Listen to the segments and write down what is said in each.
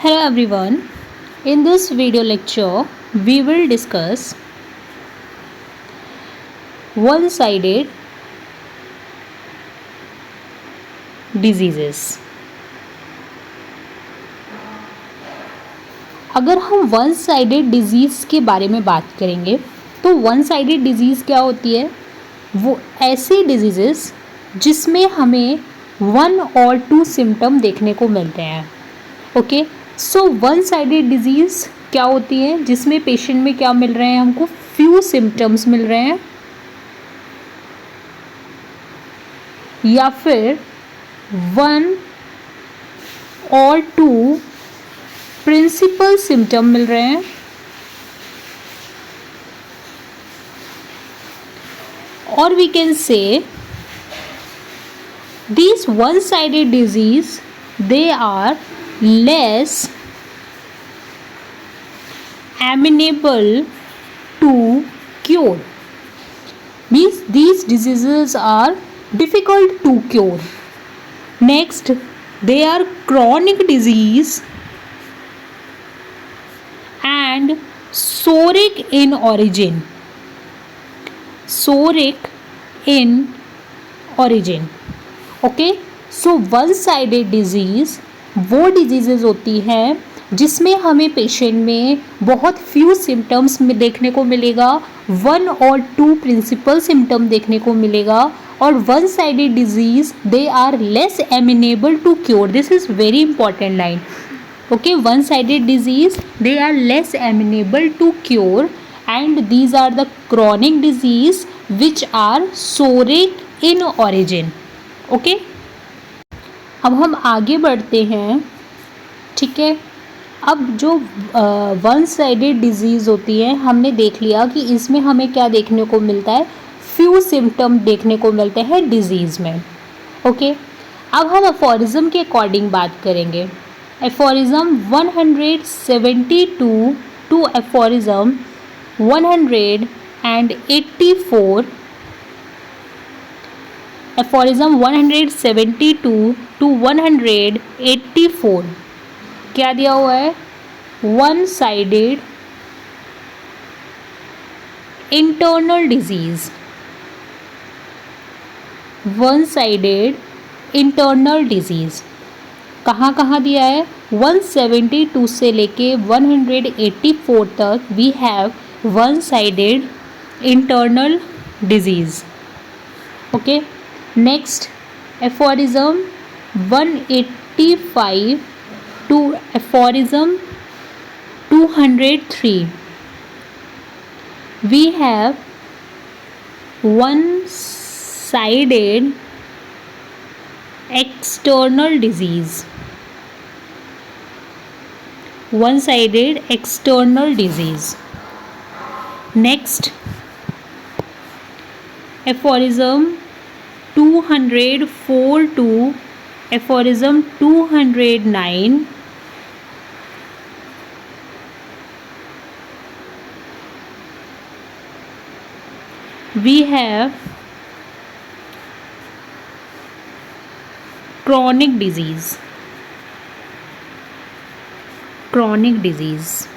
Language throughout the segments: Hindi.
Hello everyone. In this video lecture, we will discuss one-sided diseases. अगर हम वन साइडेड डिजीज़ के बारे में बात करेंगे तो वन साइडेड डिजीज़ क्या होती है? वो ऐसी डिजीज़ेस जिसमें हमें वन और टू सिम्टम देखने को मिलते हैं. Okay, so one sided disease क्या होती है जिसमें पेशेंट में क्या मिल रहे हैं, हमको फ्यू सिम्टम्स मिल रहे हैं या फिर वन और टू प्रिंसिपल सिम्टम मिल रहे हैं, और we can say these one-sided disease they are less amenable to cure. Means these diseases are difficult to cure. Next, they are chronic disease and soric in origin. Soric in origin. Okay, so one sided disease वो डिजीज़ेज़ होती हैं जिसमें हमें पेशेंट में बहुत फ्यू सिम्टम्स में देखने को मिलेगा, वन और टू प्रिंसिपल सिम्टम देखने को मिलेगा, और one sided disease they are less amenable to cure. This is very important line. Okay, one sided disease they are less amenable to cure and these are the chronic disease which are psoric in origin. Okay, अब हम आगे बढ़ते हैं. ठीक है, अब जो वन साइडेड डिजीज़ होती है हमने देख लिया कि इसमें हमें क्या देखने को मिलता है, फ्यू सिम्टम देखने को मिलते हैं डिजीज़ में. ओके, अब हम एफोरिज्म के अकॉर्डिंग बात करेंगे. Aphorism 172 to aphorism 184. Aphorism 172 to 184 क्या दिया हुआ है? One sided internal disease. One sided internal disease कहाँ कहाँ दिया है? 172 से लेके 184 तक we have one sided internal disease. Okay, next aphorism 185 to aphorism 203 we have one-sided external disease. One-sided external disease. Next, aphorism 204 to aphorism 209. We have chronic disease. Chronic disease.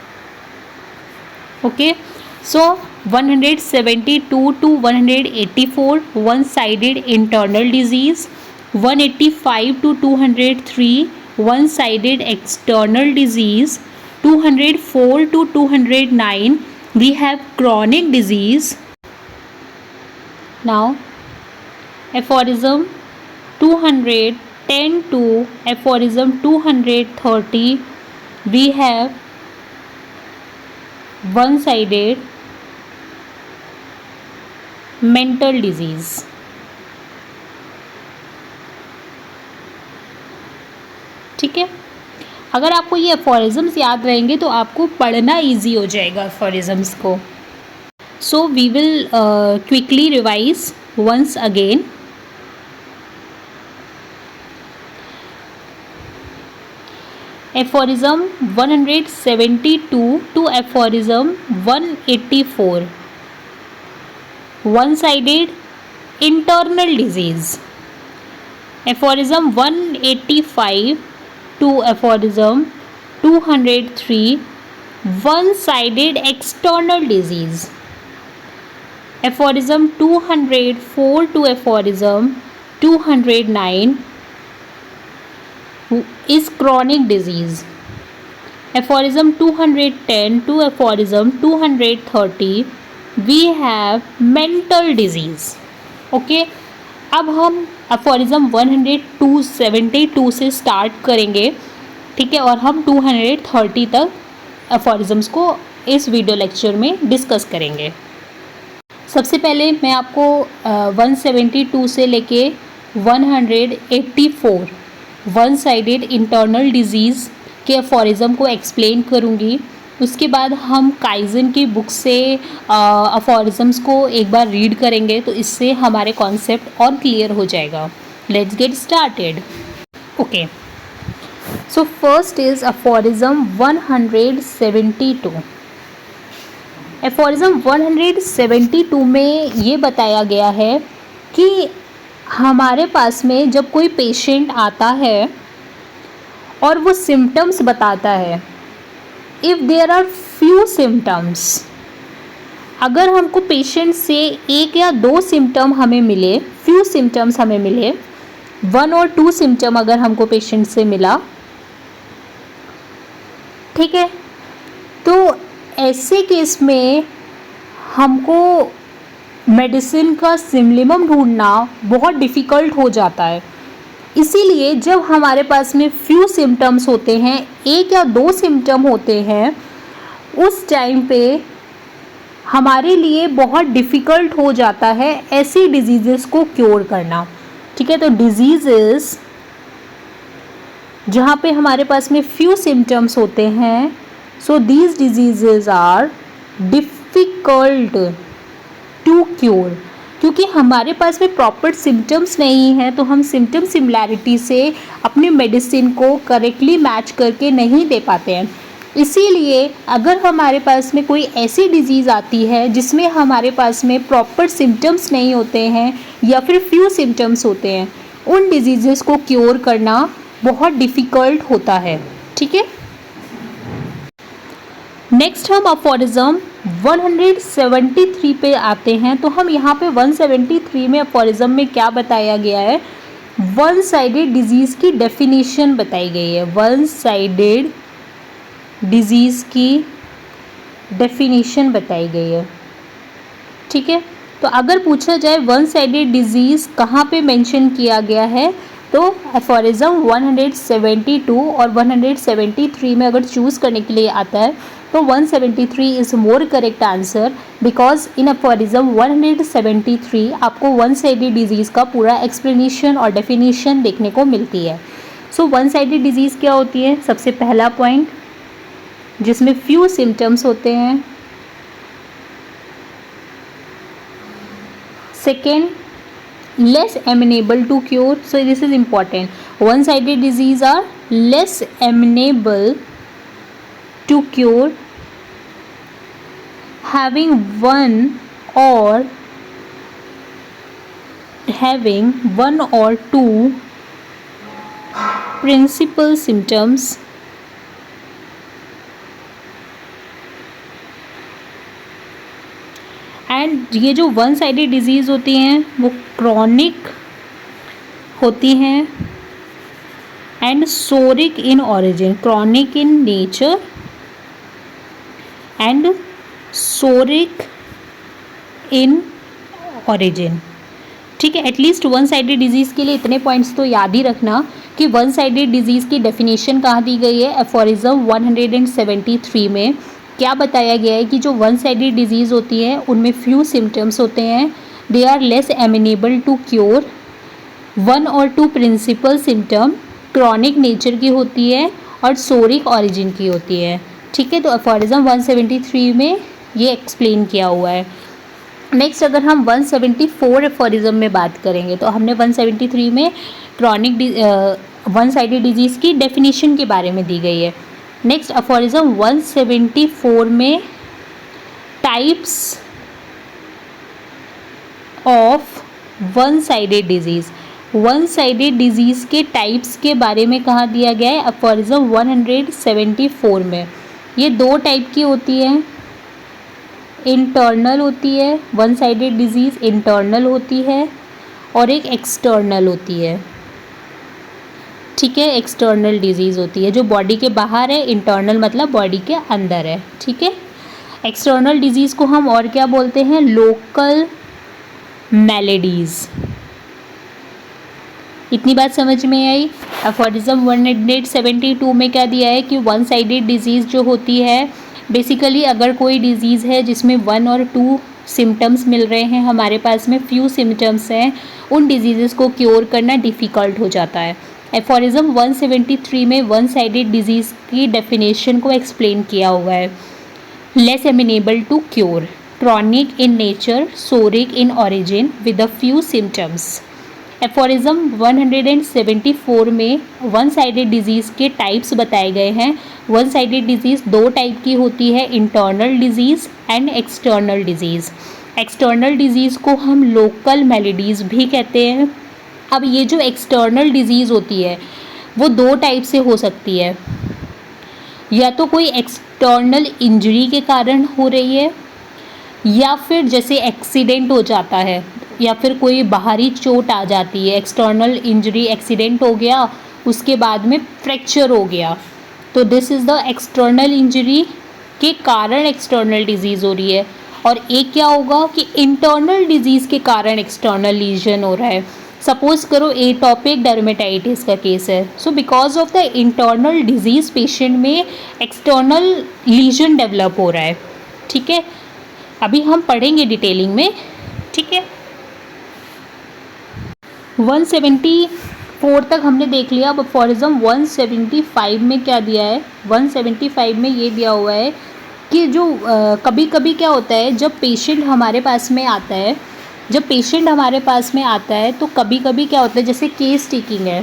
Okay, so 172 to 184 one-sided internal disease, 185 to 203 one-sided external disease, 204 to 209 we have chronic disease. Now aphorism 210 to aphorism 230 we have one-sided mental disease. ठीक है, अगर आपको ये एफोरिज्म्स याद रहेंगे तो आपको पढ़ना इजी हो जाएगा एफोरिज्म्स को. So we will quickly revise once again. Aphorism 172 to aphorism 184. One-sided internal disease. Aphorism 185 to aphorism 203 one-sided external disease. Aphorism 204 to aphorism 209 is chronic disease. Aphorism 210 to aphorism 230 we have mental disease. Okay अब हम aphorism 172 से स्टार्ट करेंगे, ठीक है, और हम 230 तक aphorisms को इस वीडियो लेक्चर में डिस्कस करेंगे। सबसे पहले मैं आपको 172 से लेके 184 वन साइडेड इंटरनल डिजीज़ के अफोरिज़म को एक्सप्लेन करूँगी। उसके बाद हम काइजन की बुक से अफोरिज़म्स को एक बार रीड करेंगे, तो इससे हमारे कॉन्सेप्ट और क्लियर हो जाएगा। Let's get started. Okay, so first is aphorism 172। Aphorism 172 में ये बताया गया है कि हमारे पास में जब कोई पेशेंट आता है और वो सिम्टम्स बताता है, if there are few symptoms, अगर हमको पेशेंट से एक या दो सिम्टम हमें मिले, फ्यू सिम्टम्स हमें मिले, 1 और 2 सिम्टम अगर हमको पेशेंट से मिला, ठीक है, तो ऐसे केस में हमको मेडिसिन का सिमिलम ढूंढना बहुत डिफ़िकल्ट हो जाता है। इसीलिए जब हमारे पास में फ्यू सिम्टम्स होते हैं, एक या दो सिम्टम होते हैं, उस टाइम पे हमारे लिए बहुत डिफ़िकल्ट हो जाता है ऐसी डिजीज़ेस को क्योर करना, ठीक है। तो डिजीज़ेस जहाँ पे हमारे पास में फ्यू सिम्टम्स होते हैं, so these diseases are difficult to cure. क्योंकि हमारे पास में प्रॉपर सिम्टम्स नहीं हैं, तो हम सिम्टम सिमिलैरिटी से अपनी मेडिसिन को करेक्टली मैच करके नहीं दे पाते हैं। इसीलिए अगर हमारे पास में कोई ऐसी डिजीज़ आती है जिसमें हमारे पास में प्रॉपर सिम्टम्स नहीं होते हैं या फिर फ्यू सिम्टम्स होते हैं, उन डिजीज़ेस को क्योर करना बहुत डिफ़िकल्ट होता है, ठीक है। नेक्स्ट हम अफोरिज़म 173 पे आते हैं। तो हम यहाँ पे 173 में अफोरिज़म में क्या बताया गया है, वन साइडेड डिजीज़ की डेफिनेशन बताई गई है। वन साइडेड डिजीज़ की डेफिनेशन बताई गई है, ठीक है। तो अगर पूछा जाए वन साइडेड डिजीज़ कहाँ पे मेंशन किया गया है, तो अफोरिज़म 172 और 173 में अगर चूज़ करने के लिए आता है तो 173 is more correct answer, because in aphorism 173 आपको वन साइडेड डिजीज़ का पूरा एक्सप्लेनेशन और डेफिनेशन देखने को मिलती है। सो वन साइडेड डिजीज़ क्या होती है, सबसे पहला पॉइंट, जिसमें फ्यू सिम्टम्स होते हैं। Second, less amenable to cure, so this is important. One sided disease are less amenable to cure, having one or two principal symptoms, and ये जो वन साइडेड डिजीज़ होती हैं वो क्रॉनिक होती हैं and सोरिक in origin, chronic in nature and सोरिक in origin, ठीक है। एटलीस्ट वन साइडेड डिजीज़ के लिए इतने पॉइंट्स तो याद ही रखना कि वन साइडेड डिजीज़ की डेफिनेशन कहाँ दी गई है, अफोरिज़म 173 में क्या बताया गया है कि जो वन साइडेड डिजीज़ होती है उनमें फ्यू सिम्टम्स होते हैं, they are less amenable to cure, 1 और 2 प्रिंसिपल सिम्टम क्रॉनिक नेचर की होती है और सोरिक ऑरिजिन की होती है, ठीक है। तो अफोरिज़म 173 में ये एक्सप्लेन किया हुआ है। नेक्स्ट अगर हम 174 अफोरिज़म में बात करेंगे, तो हमने 173 में क्रॉनिक वन साइडेड डिजीज़ की डेफिनेशन के बारे में दी गई है। नेक्स्ट अफोरिज़म 174 में types of one sided disease, one sided disease के टाइप्स के बारे में कहा दिया गया है अफोरिज्म 174 में। ये दो टाइप की होती है, इंटरनल होती है, वन साइडेड डिजीज़ इंटरनल होती है और एक एक्सटर्नल होती है। ठीक है, एक्सटर्नल डिजीज़ होती है जो बॉडी के बाहर है, इंटरनल मतलब बॉडी के अंदर है। ठीक है, एक्सटर्नल डिजीज़ को हम और क्या बोलते हैं? लोकल मैलेडीज़। इतनी बात समझ में आई। अफोरिज्म 172 में क्या दिया है कि वन साइडेड डिजीज़ जो होती है, बेसिकली अगर कोई डिजीज़ है जिसमें 1 और 2 सिम्टम्स मिल रहे हैं, हमारे पास में फ्यू सिम्टम्स हैं, उन डिजीज़ को क्योर करना डिफ़िकल्ट हो जाता है। एफोरिज्म 173 में वन साइडेड डिजीज़ की डेफिनेशन को एक्सप्लेन किया हुआ है। Less amenable to cure, chronic in nature, psoric in origin with a few symptoms. Aphorism 174 में वन साइडेड डिजीज़ के टाइप्स बताए गए हैं। वन साइडेड डिजीज़ दो टाइप की होती है, internal disease and external disease. External disease को हम लोकल मैलेडीज़ भी कहते हैं। अब ये जो एक्सटर्नल डिजीज़ होती है वो दो टाइप से हो सकती है, या तो कोई एक्सटर्नल इंजरी के कारण हो रही है, या फिर जैसे एक्सीडेंट हो जाता है, या फिर कोई बाहरी चोट आ जाती है। एक्सटर्नल इंजरी, एक्सीडेंट हो गया, उसके बाद में फ्रैक्चर हो गया, तो this is the external injury के कारण एक्सटर्नल डिजीज़ हो रही है। और एक क्या होगा कि इंटरनल डिजीज़ के कारण एक्सटर्नल लीजन हो रहा है। सपोज करो एटॉपिक डर्मेटाइटिस का केस है, so because of the internal disease patient में एक्सटर्नल लीजन डेवलप हो रहा है। ठीक है, अभी हम पढ़ेंगे डिटेलिंग में। ठीक है, 174 तक हमने देख लिया। अब अफोरिज्म 175 में क्या दिया है? 175 में ये दिया हुआ है कि जो कभी कभी क्या होता है, जब पेशेंट हमारे पास में आता है, तो कभी कभी क्या होता है, जैसे केस टेकिंग है।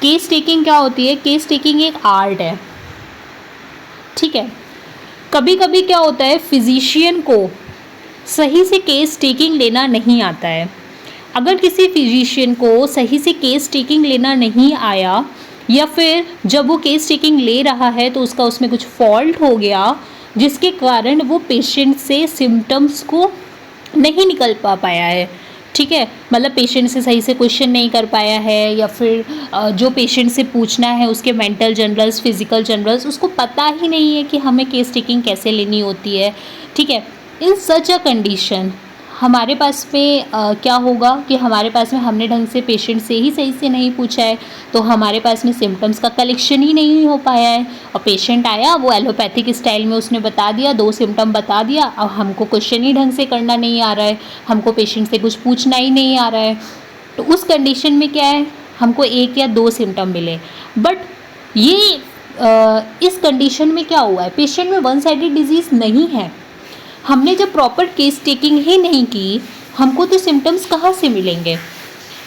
केस टेकिंग क्या होती है? केस टेकिंग एक आर्ट है। ठीक है, कभी कभी क्या होता है, फिजिशियन को सही से केस टेकिंग लेना नहीं आता है। अगर किसी फिजिशियन को सही से केस टेकिंग लेना नहीं आया, या फिर जब वो केस टेकिंग ले रहा है तो उसमें कुछ फॉल्ट हो गया, जिसके कारण वो पेशेंट से सिम्टम्स को नहीं निकल पाया है। ठीक है, मतलब पेशेंट से सही से क्वेश्चन नहीं कर पाया है, या फिर जो पेशेंट से पूछना है उसके मेंटल जनरल्स, फिजिकल जनरल्स, उसको पता ही नहीं है कि हमें केस टेकिंग कैसे लेनी होती है। ठीक है, इन सच अ कंडीशन हमारे पास में क्या होगा कि हमारे पास में हमने ढंग से पेशेंट से ही सही से नहीं पूछा है, तो हमारे पास में सिम्टम्स का कलेक्शन ही नहीं हो पाया है। और पेशेंट आया, वो एलोपैथिक स्टाइल में उसने बता दिया, 2 सिम्टम बता दिया, अब हमको क्वेश्चन ही ढंग से करना नहीं आ रहा है, हमको पेशेंट से कुछ पूछना ही नहीं आ रहा है। तो उस कंडीशन में क्या है, हमको 1 या 2 सिम्टम मिले। बट ये इस कंडीशन में क्या हुआ है, पेशेंट में वन साइडेड डिजीज़ नहीं है। हमने जब प्रॉपर केस टेकिंग ही नहीं की, हमको तो सिम्टम्स कहाँ से मिलेंगे?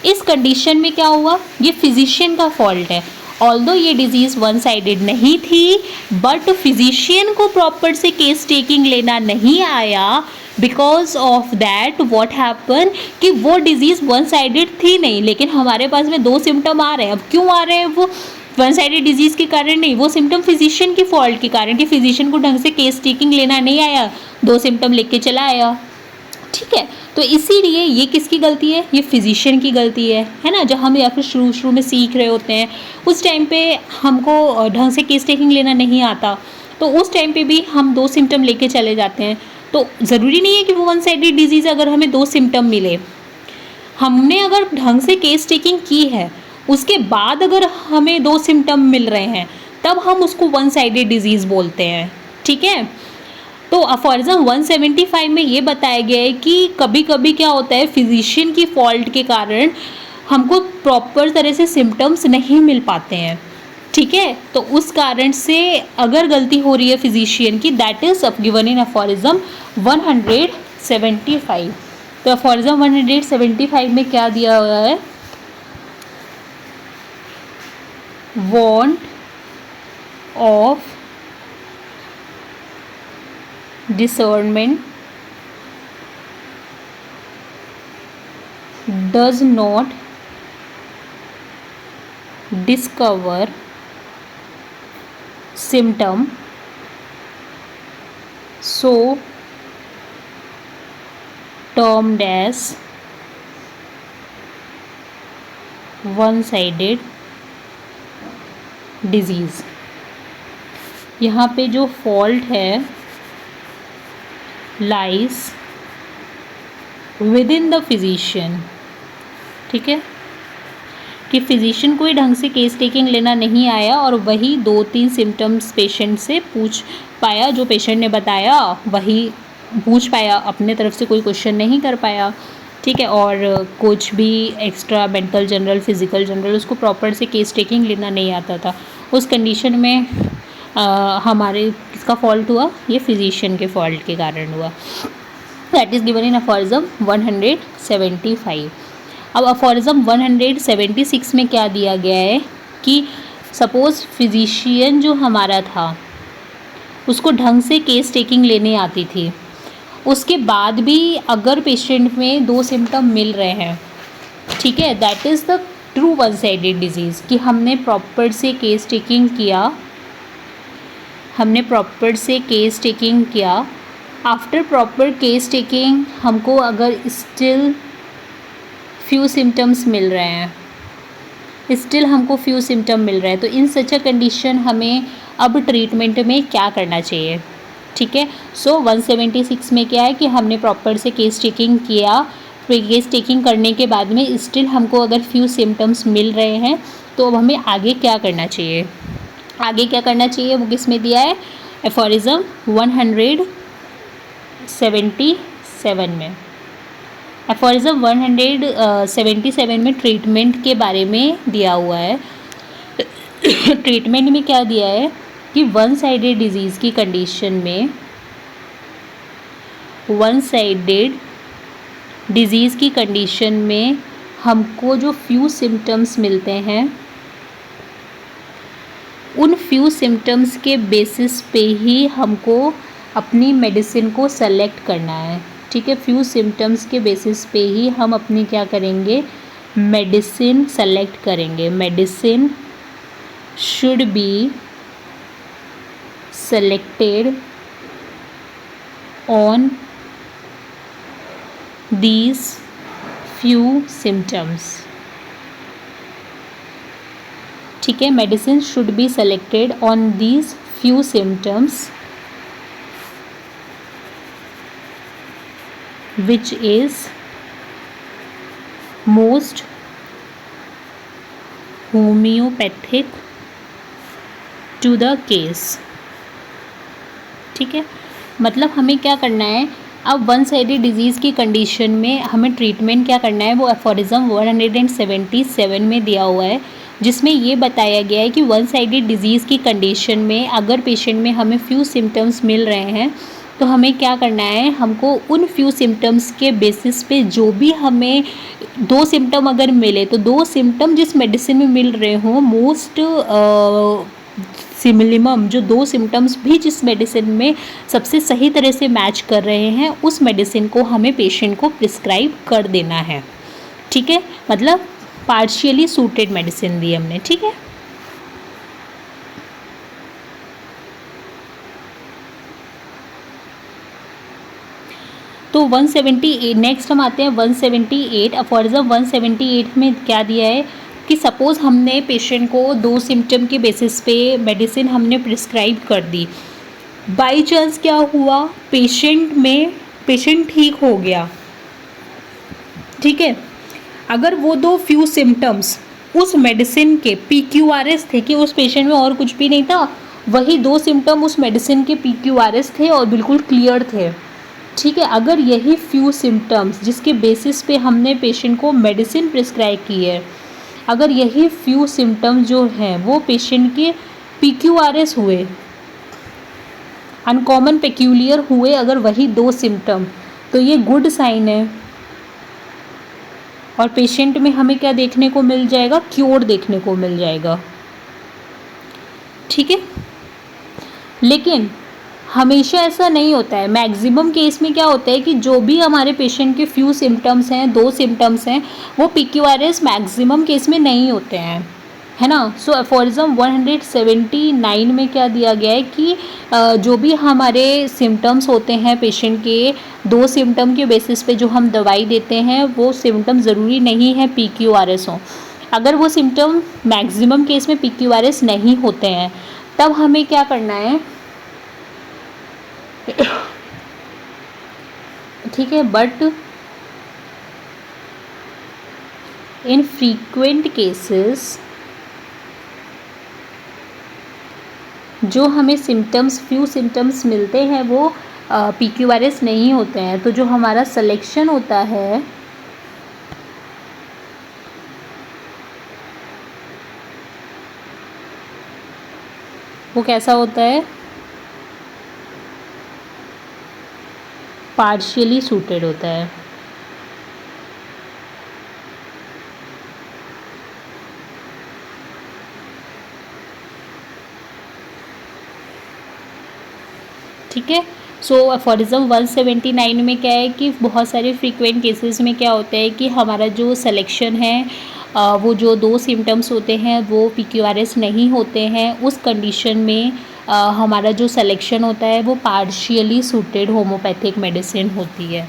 इस कंडीशन में क्या हुआ, ये फिजिशियन का फॉल्ट है। ऑल्दो ये डिजीज़ वन साइडेड नहीं थी, बट फिजिशियन को प्रॉपर से केस टेकिंग लेना नहीं आया। Because of that what happen कि वो डिजीज़ वन साइडेड थी नहीं, लेकिन हमारे पास में 2 सिम्टम आ रहे हैं। अब क्यों आ रहे हैं? वो वन साइडेड डिजीज़ के कारण नहीं, वो सिम्टम फिजिशियन की फॉल्ट के कारण, कि फिजिशियन को ढंग से केस टेकिंग लेना नहीं आया, 2 सिम्टम लिख के चला आया। ठीक है, तो इसीलिए ये किसकी गलती है? ये फिजिशियन की गलती है ना। जब हम या फिर शुरू में सीख रहे होते हैं, उस टाइम पे हमको ढंग से केस टेकिंग लेना नहीं आता, तो उस टाइम पे भी हम 2 सिम्टम लेके चले जाते हैं। तो ज़रूरी नहीं है कि वो वन साइडेड डिजीज़ अगर हमें 2 सिम्टम मिले, हमने अगर ढंग से केस टेकिंग की है, उसके बाद अगर हमें 2 सिम्टम मिल रहे हैं, तब हम उसको वन साइडेड डिजीज़ बोलते हैं। ठीक है, तो अफोरिज्म 175 में ये बताया गया है कि कभी कभी क्या होता है, फिजिशियन की फॉल्ट के कारण हमको प्रॉपर तरह से सिम्टम्स नहीं मिल पाते हैं। ठीक है, तो उस कारण से अगर गलती हो रही है फिजिशियन की, that is given in aphorism 175। तो अफोरिज्म 175 में क्या दिया हुआ है? Want of discernment does not discover symptom so termed as one-sided disease। यहाँ पे जो फॉल्ट है lies with in the physician, ठीक है, कि फिजिशियन कोई ढंग से केस टेकिंग लेना नहीं आया और वही 2-3 सिम्टम्स पेशेंट से पूछ पाया, जो पेशेंट ने बताया वही पूछ पाया, अपने तरफ से कोई क्वेश्चन नहीं कर पाया, ठीक है, और कुछ भी extra mental general physical general उसको प्रॉपर से केस टेकिंग लेना नहीं आता था। उस कंडीशन में हमारे किसका फॉल्ट हुआ, ये फिजिशियन के फॉल्ट के कारण हुआ। That is given in aphorism 175। अब अफोरिज्म 176 में क्या दिया गया है कि सपोज़ फिजिशियन जो हमारा था उसको ढंग से केस टेकिंग लेने आती थी, उसके बाद भी अगर पेशेंट में 2 सिम्टम मिल रहे हैं, ठीक है, that is the true one sided disease, कि हमने प्रॉपर से केस टेकिंग किया, आफ्टर प्रॉपर केस टेकिंग हमको अगर स्टिल फ्यू सिम्टम्स मिल रहे हैं, तो इन सच अ कंडीशन हमें अब ट्रीटमेंट में क्या करना चाहिए, ठीक है। सो 176 में क्या है कि हमने प्रॉपर से केस टेकिंग किया, केस टेकिंग करने के बाद में स्टिल हमको अगर फ्यू सिम्टम्स मिल रहे हैं तो अब हमें आगे क्या करना चाहिए, वो किस में दिया है, एफोरिज्म 177 में। एफोरिज्म 177 में ट्रीटमेंट के बारे में दिया हुआ है। ट्रीटमेंट में क्या दिया है कि वन साइडेड डिजीज़ की कंडीशन में हमको जो फ्यू सिम्टम्स मिलते हैं उन फ्यू सिम्टम्स के बेसिस पे ही हमको अपनी मेडिसिन को सेलेक्ट करना है, ठीक है। फ्यू सिम्टम्स के बेसिस पे ही हम अपनी क्या करेंगे, मेडिसिन सेलेक्ट करेंगे। Medicine should be selected on these few symptoms, ठीक है। Medicine should be selected on these few symptoms which is most homeopathic to the case, ठीक है। मतलब हमें क्या करना है, अब वन साइडेड डिजीज़ की कंडीशन में हमें ट्रीटमेंट क्या करना है, वो एफोरिज्म 177 में दिया हुआ है, जिसमें ये बताया गया है कि वन साइडेड डिजीज़ की कंडीशन में अगर पेशेंट में हमें फ्यू सिम्टम्स मिल रहे हैं तो हमें क्या करना है, हमको उन फ्यू सिम्टम्स के बेसिस पे जो भी हमें 2 सिम्टम अगर मिले तो 2 सिम्टम जिस मेडिसिन में मिल रहे हों, मोस्ट सिमिलिमम जो 2 सिम्टम्स भी जिस मेडिसिन में सबसे सही तरह से मैच कर रहे हैं उस मेडिसिन को हमें पेशेंट को प्रिस्क्राइब कर देना है, ठीक है। मतलब पार्शियली सूटेड मेडिसिन दी हमने, ठीक है। तो 178 नेक्स्ट हम आते हैं 178। अफोरिज्म 178 में क्या दिया है कि सपोज़ हमने पेशेंट को 2 सिम्टम के बेसिस पे मेडिसिन हमने प्रिस्क्राइब कर दी, बाई चांस क्या हुआ, पेशेंट ठीक हो गया, ठीक है। अगर वो 2 फ्यू सिम्टम्स उस मेडिसिन के PQRS थे कि उस पेशेंट में और कुछ भी नहीं था, वही 2 सिम्टम उस मेडिसिन के PQRS थे और बिल्कुल क्लियर थे, ठीक है। अगर यही फ्यू सिम्टम्स जिसके बेसिस पे हमने पेशेंट को मेडिसिन प्रिस्क्राइब की है, अगर यही फ्यू सिम्टम्स जो हैं वो पेशेंट के PQRS हुए, अनकॉमन पेक्यूलियर हुए, अगर वही 2 सिम्टम, तो ये गुड साइन है और पेशेंट में हमें क्या देखने को मिल जाएगा, क्योर देखने को मिल जाएगा, ठीक है। लेकिन हमेशा ऐसा नहीं होता है, मैक्सिमम केस में क्या होता है कि जो भी हमारे पेशेंट के फ्यू सिम्टम्स हैं, 2 सिम्टम्स हैं, वो PQRS मैक्सिमम केस में नहीं होते हैं, है ना। सो एफोरिज्म 179 में क्या दिया गया है कि जो भी हमारे सिम्टम्स होते हैं पेशेंट के, 2 सिम्टम के बेसिस पे जो हम दवाई देते हैं वो सिम्टम ज़रूरी नहीं है PQRS हो। अगर वो सिम्टम मैक्सिमम केस में PQRS नहीं होते हैं तब हमें क्या करना है, ठीक है। बट इन फ्रीक्वेंट केसेस जो हमें फ्यू सिम्टम्स मिलते हैं वो PQRS नहीं होते हैं, तो जो हमारा सिलेक्शन होता है वो कैसा होता है, पार्शियली सूटेड होता है। ठीक है। सो एफोरिज्म 179 में क्या है कि बहुत सारे फ्रीक्वेंट केसेस में क्या होता है कि हमारा जो सिलेक्शन है वो जो 2 सिम्टम्स होते हैं वो PQRS नहीं होते हैं, उस कंडीशन में हमारा जो सिलेक्शन होता है वो पार्शियली सूटेड होम्योपैथिक मेडिसिन होती है।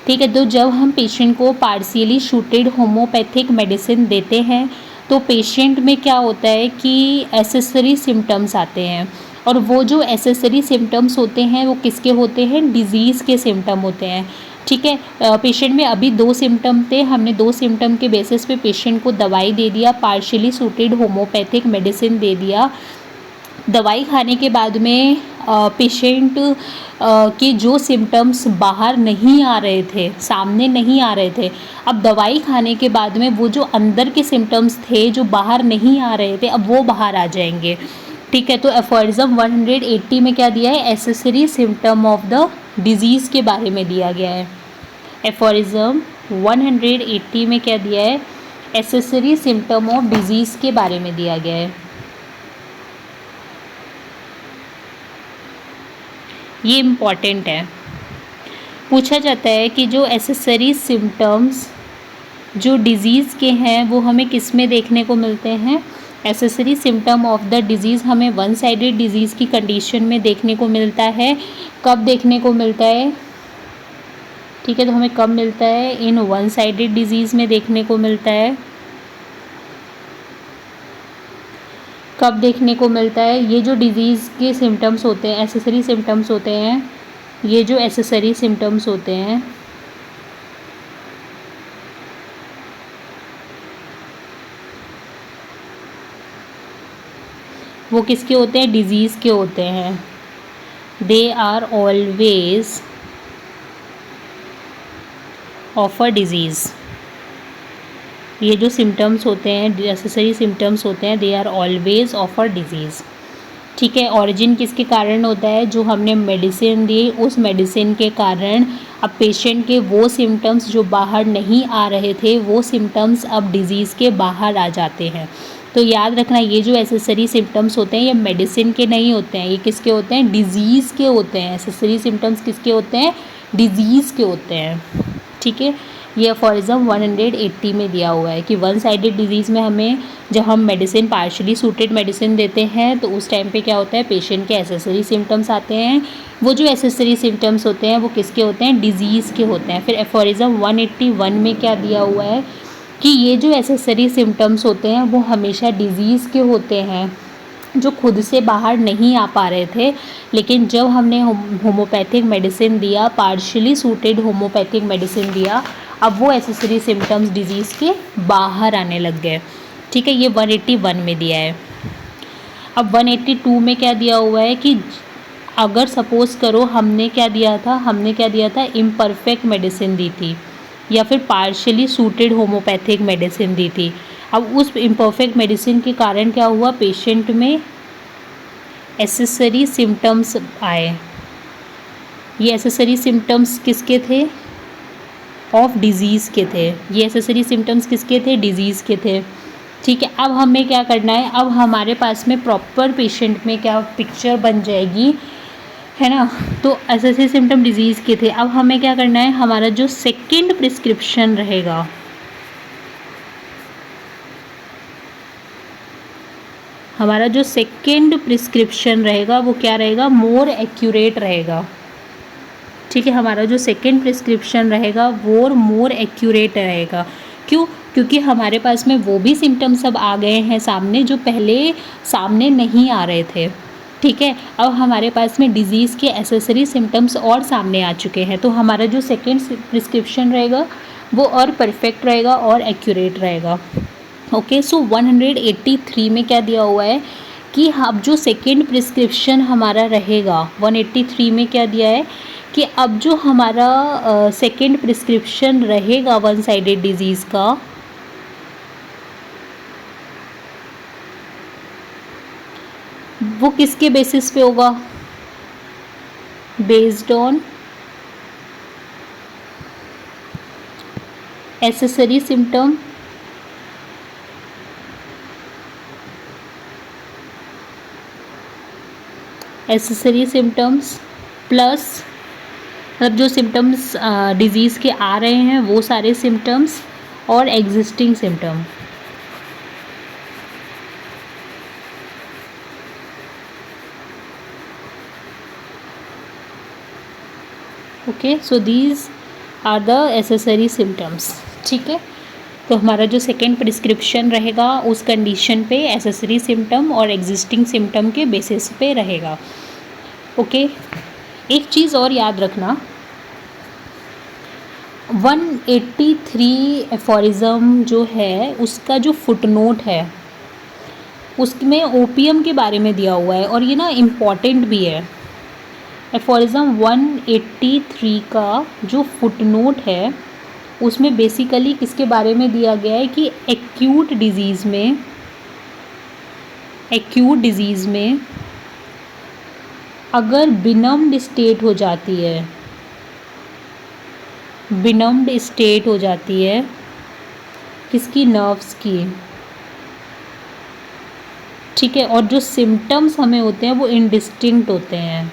ठीक है। तो जब हम पेशेंट को पार्शियली सूटेड होम्योपैथिक मेडिसिन देते हैं तो पेशेंट में क्या होता है कि एसेसरी सिम्टम्स आते हैं, और वो जो एसेसरी सिम्टम्स होते हैं वो किसके होते हैं, डिज़ीज़ के सिम्टम होते हैं। ठीक है। पेशेंट में अभी 2 सिम्टम थे, हमने 2 सिम्टम के बेसिस पे पेशेंट को दवाई दे दिया, पार्शियली सूटेड होम्योपैथिक मेडिसिन दे दिया। दवाई खाने के बाद में पेशेंट के जो सिम्टम्स बाहर नहीं आ रहे थे, सामने नहीं आ रहे थे, अब दवाई खाने के बाद में वो जो अंदर के सिम्टम्स थे जो बाहर नहीं आ रहे थे अब वो बाहर आ जाएंगे। ठीक है। तो एफोरिज्म 180 में क्या दिया है, accessory symptom of the disease के बारे में दिया गया है। एफोरिज्म 180 में क्या दिया है, एसेसरी सिम्टम ऑफ डिज़ीज़ के बारे में दिया गया है। ये इम्पॉर्टेंट है, पूछा जाता है कि जो एसेसरी सिम्टम्स जो डिज़ीज़ के हैं वो हमें किस में देखने को मिलते हैं। Accessory symptom of the disease हमें वन साइडेड डिज़ीज़ की कंडीशन में देखने को मिलता है। कब देखने को मिलता है, ठीक है, तो हमें कब मिलता है, इन वन साइडेड डिज़ीज़ में देखने को मिलता है। कब देखने को मिलता है, ये जो डिज़ीज़ के सिम्टम्स होते हैं, एसेसरी सिम्टम्स होते हैं, ये जो एसेसरी सिम्टम्स होते हैं वो किसके होते हैं, डिज़ीज़ के होते हैं। They are always of a disease. ये जो सिम्टम्स होते हैं, नेसेसरी सिम्टम्स होते हैं, they are always of a disease. ठीक है। ऑरिजिन किसके कारण होता है, जो हमने मेडिसिन दी उस मेडिसिन के कारण अब पेशेंट के वो सिम्टम्स जो बाहर नहीं आ रहे थे वो सिम्टम्स अब डिज़ीज़ के बाहर आ जाते हैं। तो याद रखना, ये जो एसेसरी सिम्टम्स होते हैं ये मेडिसिन के नहीं होते हैं, ये किसके होते हैं, डिज़ीज़ के होते हैं। एसेसरी सिम्टम्स किसके होते हैं, डिज़ीज़ के होते हैं। ठीक है। ये एफोरिज्म 180 में दिया हुआ है कि वन साइडेड डिजीज़ में हमें जब हम मेडिसिन पार्शियली सूटेड मेडिसिन देते हैं तो उस टाइम पे क्या होता है, पेशेंट के एसेसरी सिम्टम्स आते हैं। वो जो एसेसरी सिम्टम्स होते हैं वो किसके होते हैं, डिज़ीज़ के होते हैं। फिर एफोरिज्म 181 में क्या दिया हुआ है कि ये जो एसेसरी सिम्टम्स होते हैं वो हमेशा डिज़ीज़ के होते हैं जो खुद से बाहर नहीं आ पा रहे थे, लेकिन जब हमने होम्योपैथिक मेडिसिन दिया, पार्शियली सूटेड होम्योपैथिक मेडिसिन दिया, अब वो एसेसरी सिम्टम्स डिज़ीज़ के बाहर आने लग गए। ठीक है। ये 181 में दिया है। अब 182 में क्या दिया हुआ है कि अगर सपोज़ करो हमने क्या दिया था, इम्परफेक्ट मेडिसिन दी थी या फिर पार्शियली सूटेड होम्योपैथिक मेडिसिन दी थी। अब उस इम्परफेक्ट मेडिसिन के कारण क्या हुआ, पेशेंट में एसेसरी सिम्टम्स आए। ये एसेसरी सिम्टम्स किसके थे, ऑफ डिज़ीज़ के थे। ये एसेसरी सिम्टम्स किसके थे, डिज़ीज़ के थे। ठीक है। अब हमें क्या करना है, अब हमारे पास में प्रॉपर पेशेंट में क्या पिक्चर बन जाएगी है ना। तो ऐसे सिम्टम डिजीज़ के थे। अब हमें क्या करना है, हमारा जो सेकेंड प्रिस्क्रिप्शन रहेगा, हमारा जो सेकेंड प्रिस्क्रिप्शन रहेगा वो क्या रहेगा, मोर एक्यूरेट रहेगा। ठीक है, हमारा जो सेकेंड प्रिस्क्रिप्शन रहेगा वो मोर एक्यूरेट रहेगा। क्यों? क्योंकि हमारे पास में वो भी सिम्टम्स अब आ गए हैं सामने जो पहले सामने नहीं आ रहे थे। ठीक है, अब हमारे पास में डिज़ीज़ के एसेसरी सिम्टम्स और सामने आ चुके हैं, तो हमारा जो सेकेंड प्रिस्क्रिप्शन रहेगा वो और परफेक्ट रहेगा और एक्यूरेट रहेगा। ओके, सो 183 में क्या दिया हुआ है कि अब जो सेकेंड प्रिस्क्रिप्शन हमारा रहेगा, 183 में क्या दिया है कि अब जो हमारा सेकेंड प्रिस्क्रिप्शन रहेगा वन साइडेड डिजीज़ का, वो किसके बेसिस पे होगा, based on accessory symptom, accessory symptoms plus मतलब जो सिम्टम्स डिजीज़ के आ रहे हैं वो सारे सिम्टम्स और existing symptom. Okay, so these are the accessory symptoms. ठीक है, तो हमारा जो सेकेंड प्रिस्क्रिप्शन रहेगा उस कंडीशन पे एसेसरी सिम्टम और एग्जिस्टिंग सिम्टम के बेसिस पे रहेगा। ओके, एक चीज़ और याद रखना, 183 एफोरिज्म जो है उसका जो फुटनोट है उसमें ओपीएम के बारे में दिया हुआ है और ये ना इम्पॉर्टेंट भी है। एफोरिज्म 183 का जो फुटनोट है उसमें बेसिकली किसके बारे में दिया गया है कि एक्यूट डिज़ीज़ में अगर बिनम्ड स्टेट हो जाती है किसकी, नर्व्स की। ठीक है, और जो सिम्टम्स हमें होते हैं वो इंडिस्टिंक्ट होते हैं।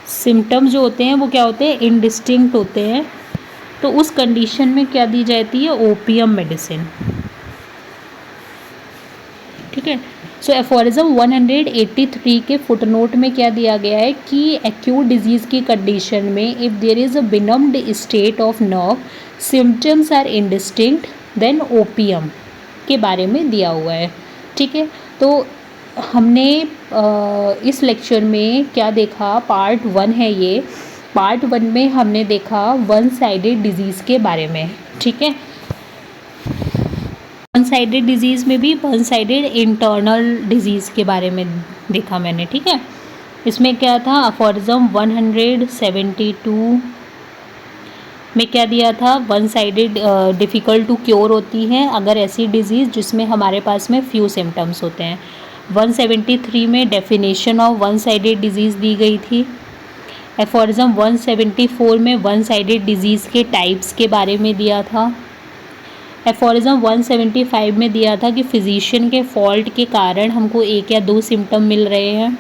सिम्टम्स जो होते हैं वो क्या होते हैं, इंडिस्टिंक्ट होते हैं। तो उस कंडीशन में क्या दी जाती है, ओपीएम मेडिसिन। ठीक है, सो एफोरिज्म 183 के फुटनोट में क्या दिया गया है कि एक्यूट डिजीज़ की कंडीशन में if there is a benumbed state of nerve, symptoms are indistinct, then OPM के बारे में दिया हुआ है। ठीक है, तो हमने इस लेक्चर में क्या देखा, पार्ट 1 है ये। पार्ट 1 में हमने देखा वन साइडेड डिजीज़ के बारे में। ठीक है, वन साइडेड डिजीज़ में भी वन साइडेड इंटरनल डिजीज़ के बारे में देखा मैंने। ठीक है, इसमें क्या था, एफोरिज्म 172 में क्या दिया था, one sided difficult to cure होती है अगर ऐसी डिज़ीज़ जिसमें हमारे पास में फ्यू सिम्टम्स होते हैं। 173 में definition of one sided disease दी गई थी। एफोरिज्म 174 में वन साइडेड डिज़ीज़ के टाइप्स के बारे में दिया था। एफोरिज्म 175 में दिया था कि फिजिशियन के फॉल्ट के कारण हमको एक या दो सिम्टम मिल रहे हैं।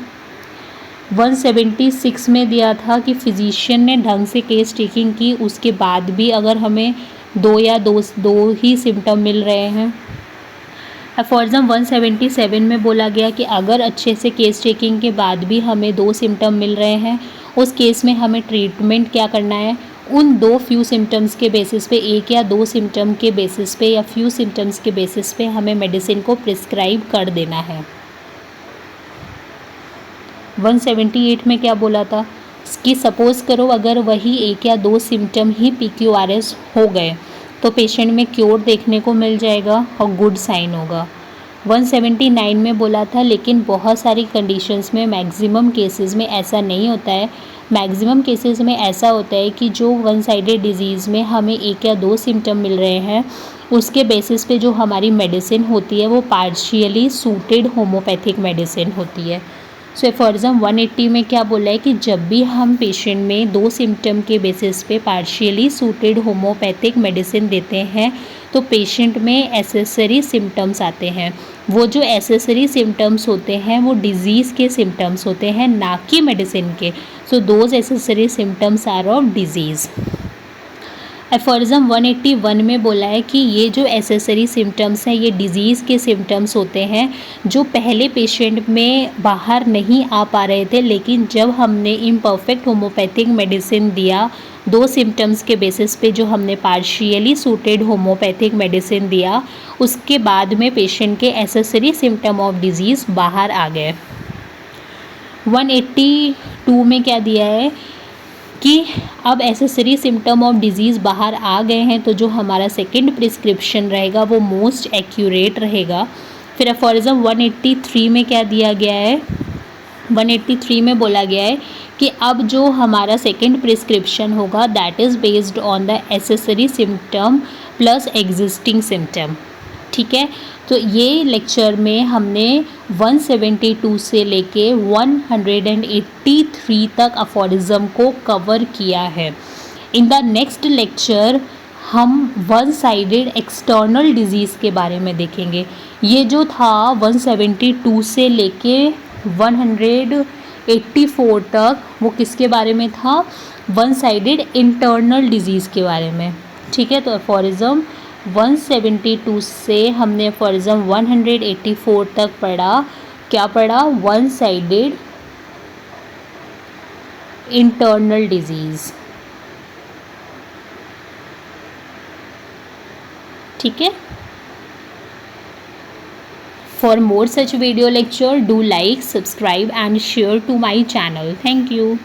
176 में दिया था कि फिजिशियन ने ढंग से केस टेकिंग की उसके बाद भी अगर हमें दो ही सिम्टम मिल रहे हैं। एफोरिज्म 177 में बोला गया कि अगर अच्छे से केस टेकिंग के बाद भी हमें दो सिम्टम मिल रहे हैं उस केस में हमें ट्रीटमेंट क्या करना है, उन फ्यू सिम्टम्स के बेसिस पे, एक या दो सिम्टम के बेसिस पे या फ्यू सिम्टम्स के बेसिस पे हमें मेडिसिन को प्रिस्क्राइब कर देना है। 178 में क्या बोला था कि सपोज़ करो अगर वही एक या दो सिम्टम ही PQRS हो गए तो पेशेंट में क्योर देखने को मिल जाएगा और गुड साइन होगा। 179 में बोला था लेकिन बहुत सारी कंडीशंस में मैक्सिमम केसेस में ऐसा नहीं होता है। मैक्सिमम केसेस में ऐसा होता है कि जो वन साइडेड डिजीज़ में हमें एक या दो सिम्टम मिल रहे हैं उसके बेसिस पे जो हमारी मेडिसिन होती है वो पार्शियली सूटेड होम्योपैथिक मेडिसिन होती है। सो फॉरजम 180 में क्या बोला है कि जब भी हम पेशेंट में 2 सिम्टम के बेसिस पे पार्शियली सूटेड होम्योपैथिक मेडिसिन देते हैं तो पेशेंट में एसेसरी सिम्टम्स आते हैं। वो जो एसेसरी सिम्टम्स होते हैं वो डिज़ीज़ के सिम्टम्स होते हैं, ना कि मेडिसिन के। So those accessory symptoms are of disease. Aphorism 181 में बोला है कि ये जो एसेसरी सिम्टम्स हैं ये डिज़ीज़ के सिम्टम्स होते हैं जो पहले पेशेंट में बाहर नहीं आ पा रहे थे, लेकिन जब हमने इम्परफेक्ट होम्योपैथिक मेडिसिन दिया 2 सिम्टम्स के बेसिस पे, जो हमने पार्शियली सूटेड होम्योपैथिक मेडिसिन दिया, उसके बाद में पेशेंट के एसेसरी सिम्टम ऑफ डिज़ीज़ बाहर आ गए। 182 में क्या दिया है कि अब एसेसरी सिम्टम ऑफ डिज़ीज़ बाहर आ गए हैं तो जो हमारा सेकंड प्रिस्क्रिप्शन रहेगा वो मोस्ट एक्यूरेट रहेगा। फिर एफोरिज्म 183 में क्या दिया गया है, 183 में बोला गया है कि अब जो हमारा सेकंड प्रिस्क्रिप्शन होगा that is based on the accessory symptom plus existing symptom. ठीक है, तो ये लेक्चर में हमने 172 से लेके 183 तक अफोरिज्म को कवर किया है। इन द नेक्स्ट लेक्चर हम वन साइडेड एक्सटर्नल डिजीज़ के बारे में देखेंगे। ये जो था 172 से लेके 184 तक वो किसके बारे में था, वन साइडेड इंटरनल डिजीज़ के बारे में। ठीक है, तो अफोरिज्म 172 से हमने अफोरिज्म 184 तक पढ़ा। क्या पढ़ा, वन साइडेड इंटरनल डिजीज़। ठीक है, for more such video lecture, do like, subscribe and share to my channel. Thank you.